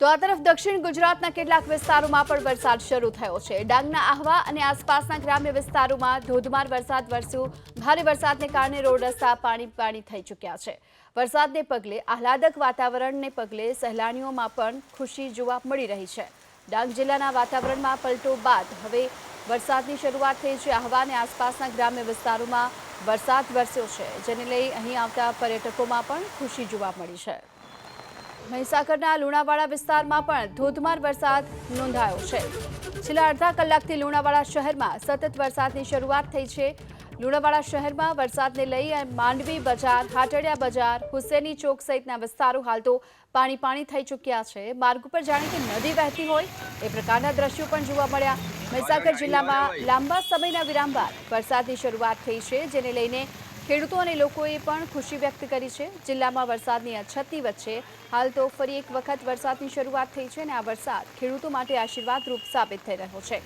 તો આ તરફ દક્ષિણ ગુજરાતના કેટલાક વિસ્તારોમાં પણ વરસાદ શરૂ થયો છે। ડાંગના આહવા અને આસપાસના ગ્રામ્ય વિસ્તારોમાં ધોધમાર વરસાદ વરસ્યો। ભારે વરસાદને કારણે રોડ રસ્તા પાણી થઈ ચૂક્યા છે। વરસાદને પગલે આહલાદક વાતાવરણને પગલે સહેલાણીઓમાં પણ ખુશી જોવા મળી રહી છે। ડાંગ જિલ્લાના વાતાવરણમાં પલટો બાદ હવે વરસાદની શરૂઆત થઈ છે। આહવા અને આસપાસના ગ્રામ્ય વિસ્તારોમાં વરસાદ વરસ્યો છે, જેને લઈ અહીં આવતા પર્યટકોમાં પણ ખુશી જોવા મળી છે। મહીસાગરના લુણાવાડા વિસ્તારમાં પણ ધોધમાર વરસાદ નોંધાયો છે। છેલ્લા અડધા કલાકથી લુણાવાડા શહેરમાં સતત વરસાદની શરૂઆત થઈ છે। લુણાવાડા શહેરમાં વરસાદને લઈ માંડવી બજાર, હાટડિયા બજાર, હુસેની ચોક સહિતના વિસ્તારો હાલ તો પાણી થઈ ચૂક્યા છે। માર્ગ ઉપર જાણે કે નદી વહેતી હોય એ પ્રકારના દ્રશ્યો પણ જોવા મળ્યા। મહીસાગર જિલ્લામાં લાંબા સમયના વિરામ બાદ વરસાદની શરૂઆત થઈ છે, જેને લઈને ખેડૂતો અને લોકોએ પણ ખુશી વ્યક્ત કરી છે। જિલ્લામાં વરસાદની અછતની વચ્ચે હાલ તો ફરી એક વખત વરસાદની શરૂઆત થઈ છે અને આ વરસાદ ખેડૂતો માટે આશીર્વાદરૂપ સાબિત થઈ રહ્યો છે।